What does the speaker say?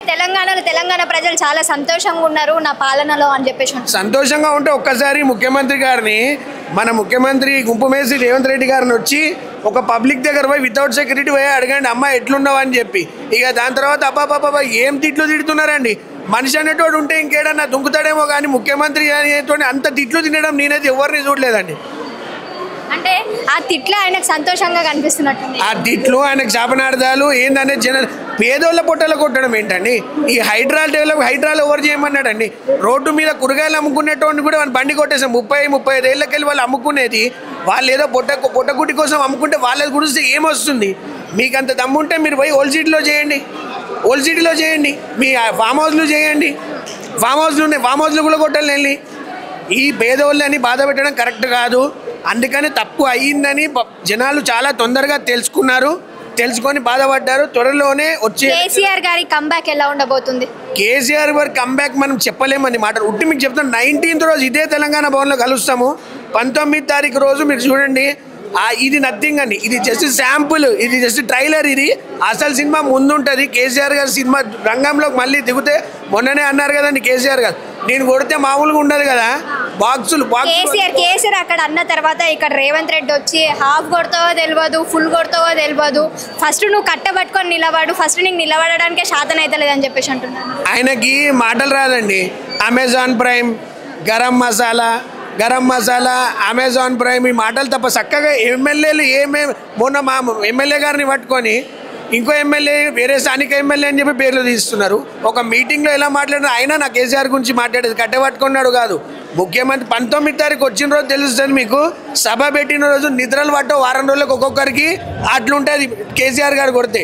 తెలంగాణలో తెలంగాణ ప్రజలు చాలా సంతోషంగా ఉన్నారు నా పాలనలో అని చెప్పేసి సంతోషంగా ఉంటే ఒక్కసారి ముఖ్యమంత్రి గారిని మన ముఖ్యమంత్రి గుంపుమేసి రేవంత్ రెడ్డి గారిని వచ్చి ఒక పబ్లిక్ దగ్గర పోయి వితౌట్ సెక్యూరిటీ పోయి అడగండి అమ్మ ఎట్లున్నావు అని చెప్పి ఇక దాని తర్వాత అబ్బాబాబా ఏం తిట్లు తిడుతున్నారండి మనిషి అనేటోడు ఉంటే ఇంకేడన్నా దుంకుతాడేమో కానీ ముఖ్యమంత్రి అనేటువంటి అంత తిట్లు తినడం నేనైతే ఎవరిని చూడలేదండి అంటే ఆ తిట్లు ఆయనకు సంతోషంగా కనిపిస్తున్నట్టు ఆ తిట్లు ఆయనకు శాపనార్థాలు ఏందనే జనాలు పేదోళ్ళ పొట్టలు కొట్టడం ఏంటండి ఈ హైడ్రాలు ఎవరు చేయమన్నాడండి రోడ్డు మీద కూరగాయలు అమ్ముకునేటోడిని కూడా వాళ్ళు బండి కొట్టేసాం 35 ఏళ్ళకెళ్ళి వాళ్ళు అమ్ముకునేది వాళ్ళు ఏదో పొట్టగుడ్డి కోసం అమ్ముకుంటే వాళ్ళది గురించి ఏమొస్తుంది మీకు అంత దమ్ముంటే మీరు పోయి ఓల్డ్ సిటీలో చేయండి మీ ఫామ్ హౌస్లు చేయండి ఫామ్ హౌస్లు కూడా కొట్టాలి వెళ్ళి ఈ పేదోళ్ళని బాధ పెట్టడం కరెక్ట్ కాదు అందుకని తప్పు అయ్యిందని జనాలు చాలా తొందరగా తెలుసుకొని బాధపడ్డారు త్వరలోనే వచ్చే కేసీఆర్ గారి కంబ్యాక్ ఎలా ఉండబోతుంది కేసీఆర్ గారి కంబ్యాక్ మనం చెప్పలేమని మాట ఉట్టి మీకు చెప్తాను 19th రోజు ఇదే తెలంగాణ భవన్లో కలుస్తాము 19వ తారీఖు రోజు మీరు చూడండి ఇది నథింగ్ అండి ఇది జస్ట్ శాంపుల్ ఇది జస్ట్ ట్రైలర్ ఇది అసలు సినిమా ముందుంటుంది కేసీఆర్ గారి సినిమా రంగంలోకి మళ్ళీ దిగితే మొన్ననే అన్నారు కదండి కేసీఆర్ గారు నేను కొడితే మామూలుగా ఉండదు కదా బాక్సులు కేసీఆర్ అక్కడ అన్న తర్వాత ఇక్కడ రేవంత్ రెడ్డి వచ్చి హాఫ్ కొడతావో తెలియదు ఫుల్ కొడతావో తెలియదు ఫస్ట్ నువ్వు కట్టబట్టుకొని నిలబడు ఫస్ట్ నీకు నిలబడడానికే శాతం అయితే లేదని చెప్పేసి అంటున్నాను ఆయనకి మాటలు రాదండి Amazon prime garam masala Amazon prime ఈ మాటలు తప్ప చక్కగా ఎమ్మెల్యేలు మొన్న మా ఎమ్మెల్యే గారిని పట్టుకొని ఇంకో ఎమ్మెల్యే వేరే స్థానిక ఎమ్మెల్యే అని చెప్పి పేర్లు తీస్తున్నారు ఒక మీటింగ్లో ఎలా మాట్లాడినా ఆయన నా కేసీఆర్ గురించి మాట్లాడేది కట్టబట్టుకున్నాడు కాదు ముఖ్యమంత్రి 19వ తారీఖు వచ్చిన రోజు తెలుస్తుంది మీకు సభ పెట్టిన రోజు నిద్రలు పట్టో వారం రోజులకు ఒక్కొక్కరికి అట్లుంటుంది కేసీఆర్ గారు కొడితే